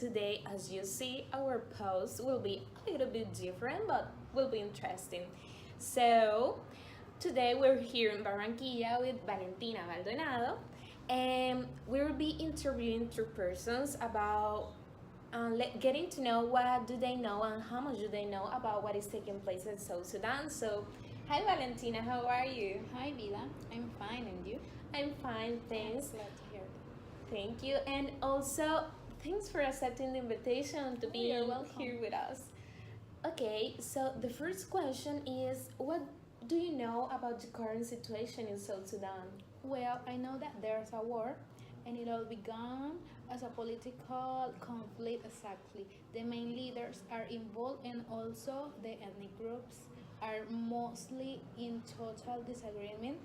today, as you see, our post will be a little bit different, but will be interesting. So, today we're here in Barranquilla with Valentina Maldonado, and we'll be interviewing two persons about getting to know what do they know and how much do they know about what is taking place in South Sudan. So, hi Valentina, how are you? Hi, Vida. I'm fine, and you? I'm fine, thanks. Glad to hear that. Thank you, and also thanks for accepting the invitation to be You're welcome. here with us. Okay, so the first question is what do you know about the current situation in South Sudan? Well, I know that there's a war, and it all began as a political conflict. Exactly. The main leaders are involved, and also the ethnic groups are mostly in total disagreement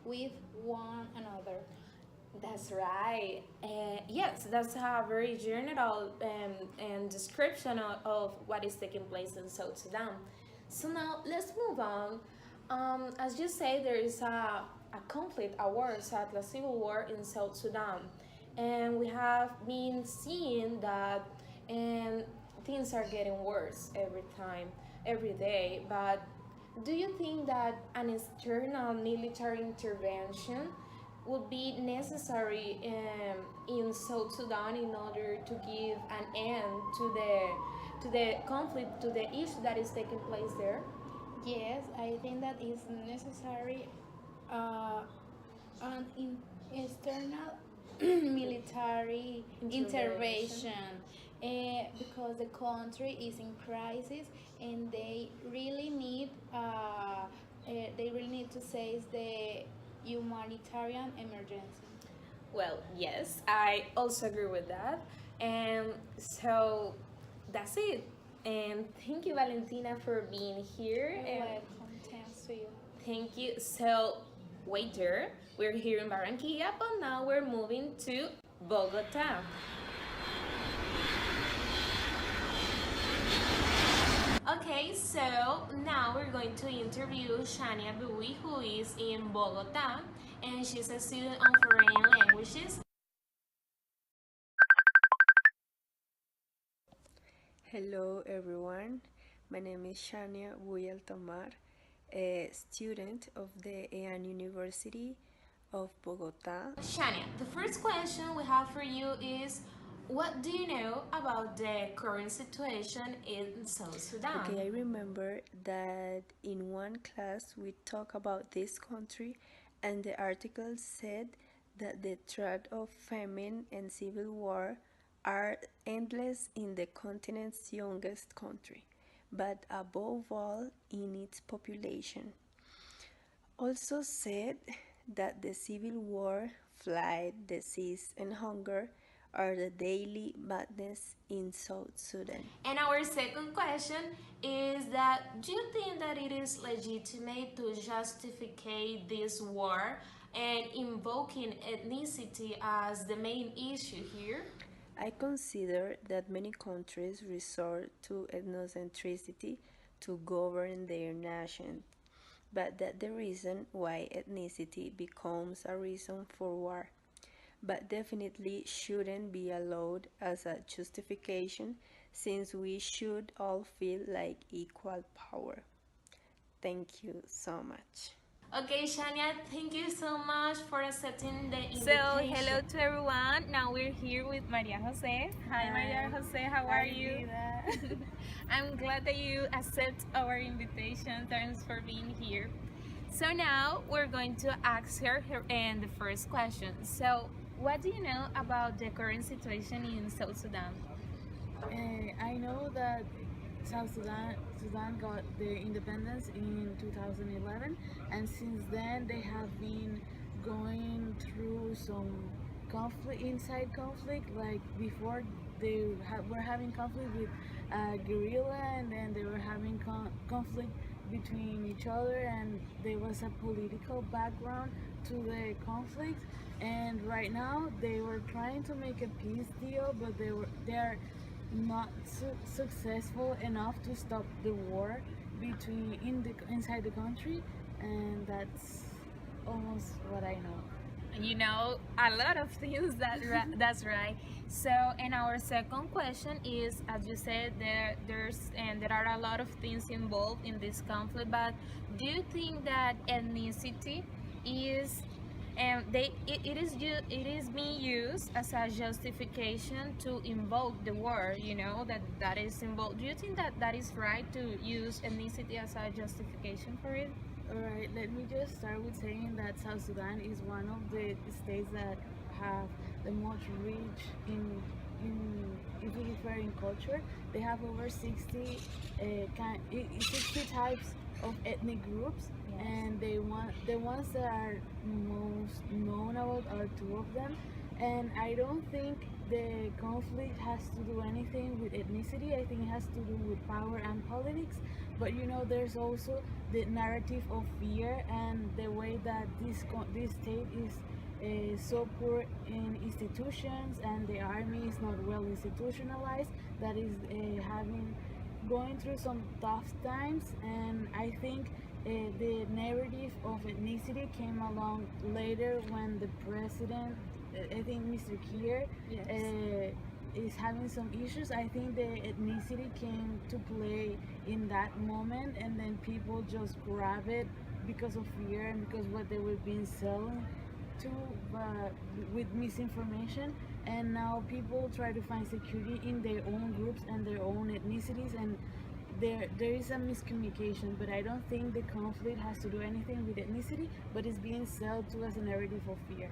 with one another. That's right. Yes, that's a very general and description of what is taking place in South Sudan. So now let's move on. As you say, there is a conflict, a war, a civil war in South Sudan. And we have been seeing that and things are getting worse every time, every day. But do you think that an external military intervention would be necessary in South Sudan in order to give an end to the conflict, to the issue that is taking place there? Yes, I think that is necessary uh, an external military intervention because the country is in crisis and they really need to seize the humanitarian emergency. Well, yes, I also agree with that. And so that's it. And thank you, Valentina, for being here. You're And welcome. Thanks to you. thank you. So, waiter, we're here in Barranquilla, but now we're moving to Bogota. Okay, so now we're going to interview Shania Bui, who is in Bogota, and she's a student on foreign languages. Hello everyone, my name is Shania Buyel Tomar, a student of the EAN University of Bogota. Shania, the first question we have for you is what do you know about the current situation in South Sudan? Okay, I remember that in one class we talked about this country, and the article said that the threat of famine and civil war are endless in the continent's youngest country, but above all in its population. Also said that the civil war, flight, disease, and hunger are the daily madness in South Sudan. And our second question is that do you think that it is legitimate to justify this war and invoking ethnicity as the main issue here? I consider that many countries resort to ethnocentricity to govern their nation, but that the reason why ethnicity becomes a reason for war, but definitely shouldn't be allowed as a justification since we should all feel like equal power. Thank you so much. Okay, Shania, thank you so much for accepting the invitation. So, hello to everyone. Now we're here with Maria Jose. Hi, Maria Jose, how are you? I'm glad that you accept our invitation. Thanks for being here. So now we're going to ask her and the first question. So, what do you know about the current situation in South Sudan? I know that Sudan got their independence in 2011, and since then they have been going through some inside conflict. Like before, were having conflict with guerrilla, and then they were having conflict between each other, and there was a political background to the conflict. And right now, they were trying to make a peace deal, but they're not successful enough to stop the war inside the country, and that's almost what I know. you know, a lot of things. That's right. So, and our second question is, as you said, there are a lot of things involved in this conflict. But do you think that ethnicity is it is being used as a justification to invoke the war, you know, that is involved? Do you think that that is right to use ethnicity as a justification for it? Alright, let me just start with saying that South Sudan is one of the states that have the most reach if we refer in culture. They have over 60 types of ethnic groups, and the ones that are most known about are two of them. And I don't think the conflict has to do anything with ethnicity. I think it has to do with power and politics. But you know, there's also the narrative of fear and the way that this state is so poor in institutions, and the army is not well institutionalized. That is having going through some tough times. And I think the narrative of ethnicity came along later when the president, I think Mr. Kier, is having some issues. I think the ethnicity came to play in that moment, and then people just grab it because of fear and because what they were being selling to, but with misinformation. And now people try to find security in their own groups and their own ethnicities, and there is a miscommunication. But I don't think the conflict has to do anything with ethnicity, but it's being sold to as a narrative of fear.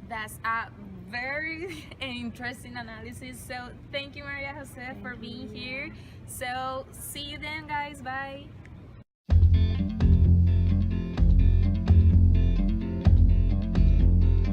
That's a very interesting analysis. So thank you, Maria Jose, for being here. So see you then, guys. Bye.